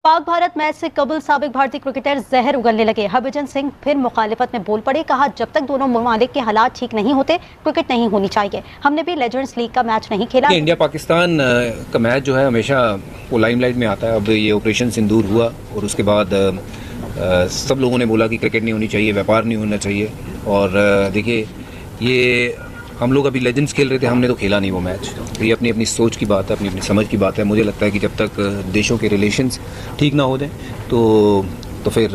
Pak Bharat match से कबल साबिक भारतीय क्रिकेटर जहर उगलने लगे। हरभजन सिंह फिर मुखालिफत में बोल पड़े। कहा, जब तक दोनों ममालिक के हालात ठीक नहीं होते क्रिकेट नहीं होनी चाहिए। हमने भी लेजेंड्स लीग का मैच नहीं खेला। इंडिया पाकिस्तान का मैच जो है हमेशा वो लाइमलाइट में आता है। अब ये ऑपरेशन सिंदूर हुआ और उसके बाद सब लोगों ने बोला कि क्रिकेट नहीं होनी चाहिए, व्यापार नहीं होना चाहिए। और देखिए, ये हम लोग अभी लेजेंड्स खेल रहे थे, हमने तो खेला नहीं वो मैच। तो ये अपनी अपनी सोच की बात है, अपनी अपनी समझ की बात है। मुझे लगता है कि जब तक देशों के रिलेशंस ठीक ना हो दें तो फिर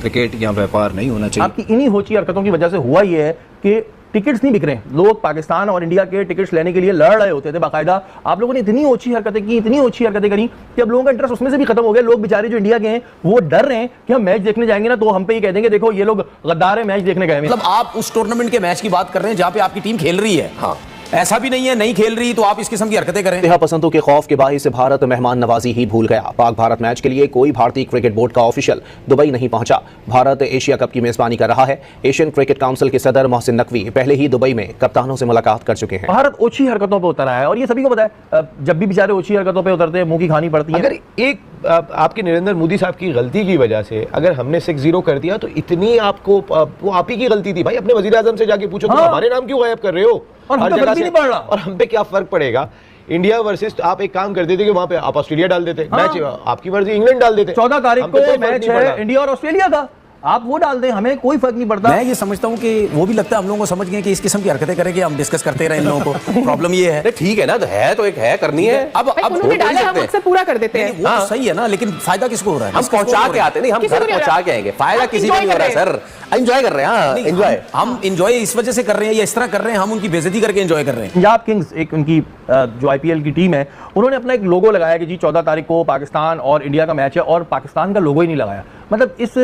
क्रिकेट या व्यापार नहीं होना चाहिए। आपकी इन्हीं होची हरकतों की वजह से हुआ ये है कि टिकट्स नहीं बिक रहे। लोग पाकिस्तान और इंडिया के टिकट्स लेने के लिए लड़ रहे होते थे बाकायदा। आप लोगों ने इतनी ओछी हरकतें की, इतनी ओछी हरकतें करी कि अब लोगों का इंटरेस्ट उसमें से भी खत्म हो गया। लोग बेचारे जो इंडिया के हैं वो डर रहे हैं कि हम मैच देखने जाएंगे ना तो हम पे ही कह देंगे देखो ये लोग गद्दार है, मैच देखने गए। मतलब आप उस टूर्नामेंट के मैच की बात कर रहे हैं जहां पे आपकी टीम खेल रही है। हाँ, ऐसा भी नहीं है नहीं खेल रही तो आप इस किस्म की हरकतें करें। इंतहा पसंदों के खौफ के बाहिस भारत मेहमान नवाजी ही भूल गया। पाक भारत मैच के लिए कोई भारतीय क्रिकेट बोर्ड का ऑफिशियल दुबई नहीं पहुंचा। भारत एशिया कप की मेजबानी कर रहा है। एशियन क्रिकेट काउंसिल के सदर मोहसिन नकवी पहले ही दुबई में कप्तानों से मुलाकात कर चुके हैं। भारत ओछी हरकतों पर उतरा है और ये सभी को पता है। जब भी बेचारे ओछी हरकतों पर उतरते हैं मुंह की खानी पड़ती है। अगर एक आपके नरेंद्र मोदी साहब की गलती की वजह से अगर हमने 6-0 कर दिया तो इतनी आपको वो आप ही की गलती थी भाई। अपने वजीर आजम से जाके पूछो, तुम हमारे नाम क्यों गायब कर रहे हो? और हम पे नहीं पड़ रहा। और हम पे क्या फर्क पड़ेगा? इंडिया वर्सेस आप एक काम कर देते कि वहां पे आप ऑस्ट्रेलिया डाल देते, मैच आपकी मर्जी इंग्लैंड डाल देते। 14 तारीख को मैच है इंडिया और ऑस्ट्रेलिया का, आप वो डाल दें, हमें कोई फर्क नहीं पड़ता। मैं ये समझता हूं कि वो भी लगता है हम लोगों को समझ गए कि इस किस्म की हरकतें करेंगे, हम डिस्कस करते रहे इन लोगों को। प्रॉब्लम ये है ठीक है ना, है तो एक है करनी है। अब उन्होंने डाला, हम उससे पूरा कर देते हैं। वो सही है ना, लेकिन फायदा किसको हो रहा है? हम पहुंचा के आते नहीं, हम घर पहुंचा के आएंगे। फायदा किसी को नहीं हो रहा है सर। एंजॉय कर रहे हैं। हाँ, एंजॉय हम एंजॉय इस वजह से कर रहे हैं या इस तरह कर रहे हैं, हम उनकी बेइज्जती करके एंजॉय कर रहे हैं। पंजाब किंग्स एक उनकी जो आईपीएल की टीम है, उन्होंने अपना एक लोगो लगाया कि जी 14 तारीख को पाकिस्तान और इंडिया का मैच है और पाकिस्तान का लोगो ही नहीं लगाया। मतलब इस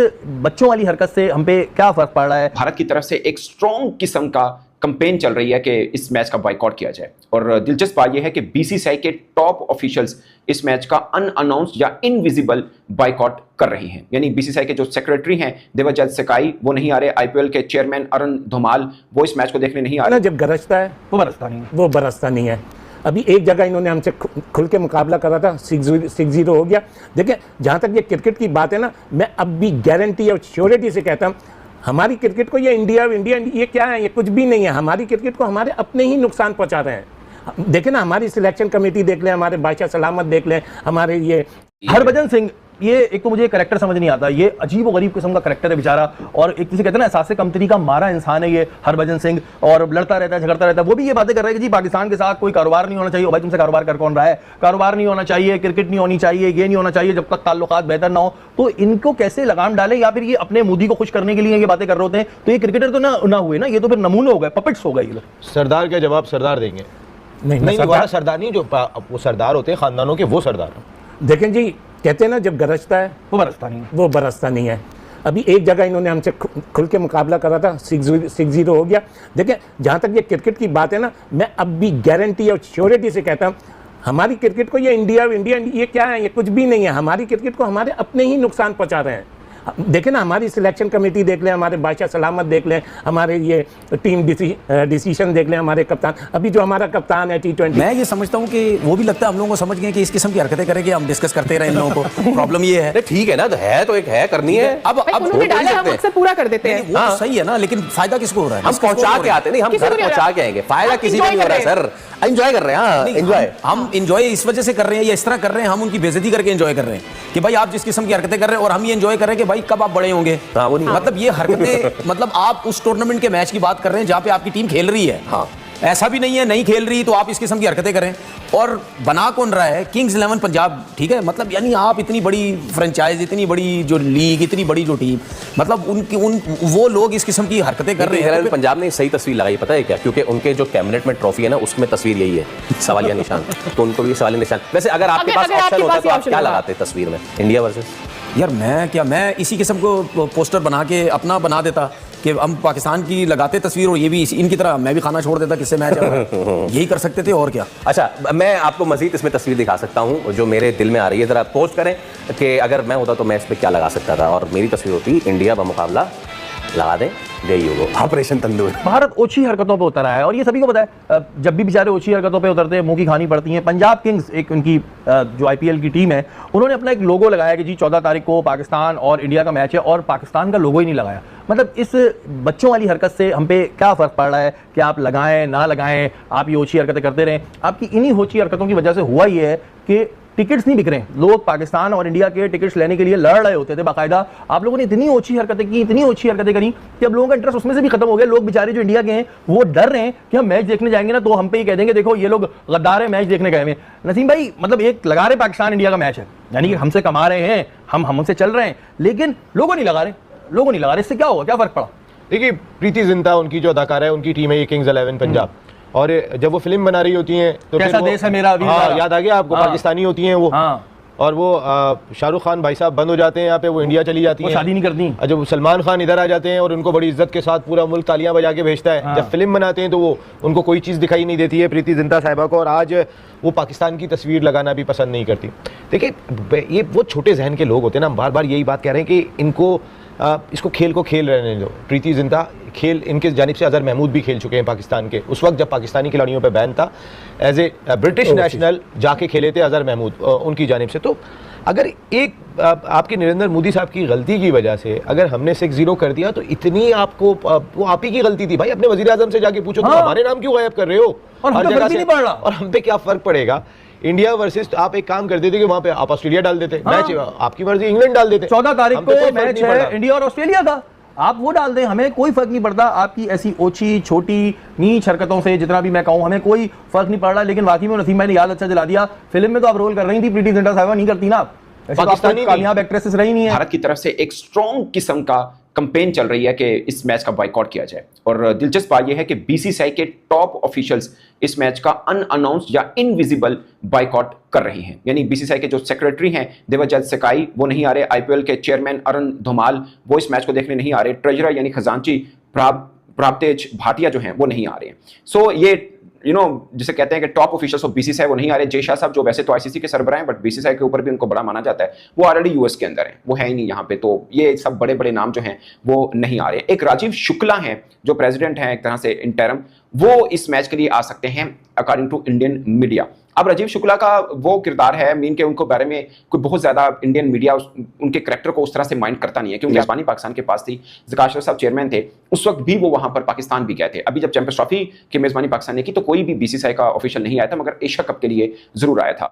बच्चों वाली हरकत से हम पे क्या फर्क पड़ रहा है? भारत की तरफ से एक स्ट्रॉन्ग किस्म का कैंपेन चल रही है कि इस मैच का बॉयकॉट किया जाए। और दिलचस्प बात यह है कि बीसीसीआई के टॉप ऑफिशियल्स इस मैच का अनअनाउंस्ड या इनविजिबल बॉयकॉट कर रहे हैं। यानी बीसीसीआई के जो सेक्रेटरी हैं देवजत सकाई वो नहीं आ रहे, आईपीएल के चेयरमैन अरुण धुमाल वो इस मैच को देखने नहीं आ रहे। जब गरजता है वो बरसता नहीं है। अभी एक जगह इन्होंने हमसे खुल के मुकाबला करा था, 6-0 हो गया। देखिए, जहाँ तक ये क्रिकेट की बात है ना, मैं अब भी गारंटी और श्योरिटी से कहता हूँ हमारी क्रिकेट को ये इंडिया ये क्या है? ये कुछ भी नहीं है। हमारी क्रिकेट को हमारे अपने ही नुकसान पहुँचा रहे हैं। देखें ना, हमारी सिलेक्शन कमेटी देख लें, हमारे बादशाह सलामत देख लें, हमारे ये हरभजन सिंह, ये एक तो मुझे कैरेक्टर समझ नहीं आता। ये अजीब और गरीब किस्म का कैरेक्टर है बेचारा। और एक जिसे कहते हैं ना एहसास कमतरी का मारा इंसान है ये हरभजन सिंह। और लड़ता रहता है, झगड़ता रहता है। वो भी ये बातें कर रहा है कि जी पाकिस्तान के साथ कोई कारोबार नहीं होना चाहिए। भाई तुमसे कारोबार कर कौन रहा है? कारोबार नहीं होना चाहिए, क्रिकेट नहीं होनी चाहिए, ये नहीं होना चाहिए जब तक ताल्लुकात बेहतर ना हो। तो इनको कैसे लगाम डाले? या फिर ये अपने मोदी को खुश करने के लिए ये बातें कर रहे होते हैं? तो ये क्रिकेटर तो ना हुए ना, ये तो फिर नमूने हो गए, पपेट्स हो गए ये लोग। सरदार का जवाब सरदार देंगे। नहीं सरदार नहीं, जो वो सरदार होते हैं खानदानों के, वो सरदार। देखें जी, कहते हैं ना जब गरजता है वो बरसता नहीं है। अभी एक जगह इन्होंने हमसे खुल के मुकाबला करा था, 6-0 हो गया। देखिए, जहाँ तक ये क्रिकेट की बात है ना, मैं अब भी गारंटी और श्योरिटी से कहता हूँ हमारी क्रिकेट को ये इंडिया ये क्या है? ये कुछ भी नहीं है। हमारी क्रिकेट को हमारे अपने ही नुकसान पहुँचा रहे हैं। देखें ना, हमारी सिलेक्शन कमेटी देख लें, हमारे बादशाह सलामत देख लें, हमारे ये टीम डिसीजन देख लें, हमारे कप्तान, अभी जो हमारा कप्तान है T20। मैं ये समझता हूँ कि वो भी लगता है हम लोगों को समझ गए कि इस किस्म की हरकतें करेंगे, हम डिस्कस करते रहे इन लोगों को। प्रॉब्लम ये है ठीक है ना, है तो एक है करनी है। अब उन्होंने डाला, हम उससे पूरा कर देते हैं। वो सही है ना, लेकिन फायदा किसको हो रहा है? हम पहुंचा के आते नहीं, हम घर पहुंचा के आएंगे। फायदा किसी को नहीं हो रहा है सर। एंजॉय कर रहे हैं। एंजॉय हम एंजॉय इस वजह से कर रहे हैं या इस तरह कर रहे हैं, हम उनकी बेइज्जती करके एंजॉय कर रहे हैं कि भाई आप जिस किस्म की हरकतें कर रहे हैं और हम ये एंजॉय कर रहे हैं कि भाई कब आप बड़े होंगे। वो नहीं, मतलब ये हरकतें मतलब आप उस टूर्नामेंट के मैच की बात कर रहे हैं जहां पे आपकी टीम खेल रही है। हाँ, ऐसा भी नहीं है नहीं खेल रही तो आप इस किस्म की हरकतें करें। और बना कौन रहा है? किंग्स 11 पंजाब, ठीक है। मतलब यानी आप इतनी बड़ी फ्रेंचाइज, इतनी बड़ी जो लीग, इतनी बड़ी जो टीम, मतलब वो लोग इस किस्म की हरकतें कर रहे हैं। पंजाब ने सही तस्वीर लगाई, पता है क्या? क्योंकि उनके जो कैबिनेट में ट्रॉफी है ना, उसमें तस्वीर यही है, सवालिया निशान। तो उनको भी सवालिया निशान। वैसे अगर आपके पास ऑप्शन होता तो आप क्या लगाते तस्वीर में? इंडिया वर्सेस यार मैं इसी किस्म को पोस्टर बना के अपना बना देता कि हम पाकिस्तान की लगाते तस्वीर और ये भी इनकी तरह मैं भी खाना छोड़ देता किससे मैच यही कर सकते थे और क्या। अच्छा, मैं आपको मजीद इसमें तस्वीर दिखा सकता हूँ जो मेरे दिल में आ रही है। जरा पोस्ट करें कि अगर मैं होता तो मैं इस पर क्या लगा सकता था। और मेरी तस्वीर होती इंडिया बमुकाबला लगा दें, दे यू गो, ऑपरेशन तंदूर। भारत ओछी हरकतों पे उतर आया है और ये सभी को पता है। जब भी बेचारे ओछी हरकतों पे उतरते हैं मुंह की खानी पड़ती है। पंजाब किंग्स एक उनकी जो आईपीएल की टीम है, उन्होंने अपना एक लोगो लगाया कि जी 14 तारीख को पाकिस्तान और इंडिया का मैच है, और पाकिस्तान का लोगो ही नहीं लगाया। मतलब इस बच्चों वाली हरकत से हम पे क्या फर्क पड़ रहा है कि आप लगाएं ना लगाएं, आप ये ओछी हरकतें करते रहें। आपकी इन्हीं ओछी हरकतों की वजह से हुआ ये है कि टिकट्स नहीं बिक रहे। लोग पाकिस्तान और इंडिया के टिकट्स लेने के लिए लड़ रहे होते थे बाकायदा। आप लोगों ने इतनी ओछी हरकतें की, इतनी ओछी हरकतें करी कि अब लोगों का इंटरेस्ट उसमें से भी खत्म हो गया। लोग बेचारे जो इंडिया के हैं वो डर रहे हैं कि हम मैच देखने जाएंगे ना तो हम पे ही कह देंगे देखो ये लोग गद्दार है, मैच देखने गए हैं। नसीम भाई, मतलब एक लगा रहे पाकिस्तान इंडिया का मैच है, यानी कि हमसे कमा रहे हैं, हम हमसे चल रहे हैं, लेकिन लोगों नहीं लगा रहे। इससे क्या होगा, क्या फर्क पड़ा? देखिए, प्रीति जिंटा उनकी जो अदाकारा है, उनकी टीम है ये किंग्स 11 पंजाब, और जब वो फिल्म बना रही होती हैं तो कैसा देश है मेरा, हाँ, याद आ गया आपको, पाकिस्तानी होती हैं वो, और वो शाहरुख खान भाई साहब बंद हो जाते हैं यहाँ पे, वो इंडिया चली जाती हैं, शादी नहीं करती। जब सलमान खान इधर आ जाते हैं और उनको बड़ी इज्जत के साथ पूरा मुल्क तालियां बजा के भेजता है। जब फिल्म बनाते हैं तो वो उनको कोई चीज़ दिखाई नहीं देती है प्रीति जिंटा साहिबा को, और आज वो पाकिस्तान की तस्वीर लगाना भी पसंद नहीं करती। देखिए, ये वो छोटे जहन के लोग होते हैं ना, हम बार बार यही बात कह रहे हैं कि इनको इसको खेल को खेल रहने दो। प्रीति जिंटा खेल इनके जानिब से अजहर महमूद भी खेल चुके हैं पाकिस्तान के, उस वक्त जब पाकिस्तानी खिलाड़ियों पे बैन था, एज ए ब्रिटिश नेशनल जाके खेले थे अजहर महमूद उनकी जानिब से। तो अगर एक आपके नरेंद्र मोदी साहब की गलती की वजह से अगर हमने 6-0 कर दिया तो इतनी आपको वो आप ही की गलती थी भाई। अपने वजीर आजम से जाके पूछो, तुम हमारे नाम क्यों गायब कर रहे हो, और हम पे नहीं पड़ रहा, और हम पे क्या फर्क पड़ेगा। इंडिया वर्सेस आप एक काम कर देते कि वहां पे आप ऑस्ट्रेलिया डाल देते, मैच आपकी मर्जी इंग्लैंड डाल देते। 14 तारीख को मैच है इंडिया और ऑस्ट्रेलिया का, आप वो डाल दें, हमें कोई फर्क नहीं पड़ता। आपकी ऐसी ओछी छोटी नीच हरकतों से जितना भी मैं कहूं हमें कोई फर्क नहीं पड़ रहा। लेकिन वाकई में नसीम भाई ने याद अच्छा दिला दिया, फिल्म में तो आप रोल कर रही थी, प्रीति जिंटा साहिबा नहीं करती ना, पाकिस्तानी कामयाब एक्ट्रेसेस रही नहीं है। भारत की तरफ से एक स्ट्रॉन्ग किस्म का कंपेन चल रही है कि इस मैच का बॉयकॉट किया जाए, और दिलचस्प बात यह है कि बीसीसीआई के टॉप ऑफिशियल्स इस मैच का अनअनाउंस्ड या इनविजिबल बॉयकॉट कर रहे हैं। यानी बीसीसीआई के जो सेक्रेटरी हैं देवजत सकाई वो नहीं आ रहे, आईपीएल के चेयरमैन अरुण धुमाल वो इस मैच को देखने नहीं आ रहे, ट्रेजरर यानी खजांची प्राप्तेज भाटिया जो हैं वो नहीं आ रहे हैं। सो ये जिसे कहते हैं कि टॉप ऑफिशियल्स ऑफ बीसीसीआई वो नहीं आ रहे। जय शाह साहब जो वैसे तो आईसीसी के सरबराह हैं बट बीसीसीआई के ऊपर भी उनको बड़ा माना जाता है, वो ऑलरेडी यूएस के अंदर है, वो है ही नहीं यहाँ पे। तो ये सब बड़े बड़े नाम जो हैं वो नहीं आ रहे। एक राजीव शुक्ला हैं जो प्रेसिडेंट हैं एक तरह से इंटरम, वो इस मैच के लिए आ सकते हैं अकॉर्डिंग टू इंडियन मीडिया। अब राजीव शुक्ला का वो किरदार है मीन के उनको बारे में कोई बहुत ज्यादा इंडियन मीडिया उनके करैक्टर को उस तरह से माइंड करता नहीं है, क्योंकि मेजबानी पाकिस्तान के पास थी, ज़कात शरीफ साहब चेयरमैन थे, उस वक्त भी वो वहां पर पाकिस्तान भी गए थे। अभी जब चैंपियंस ट्रॉफी की मेजबानी पाकिस्तान ने की तो कोई भी बीसीसीआई का ऑफिशियल नहीं आया था, मगर एशिया कप के लिए जरूर आया था।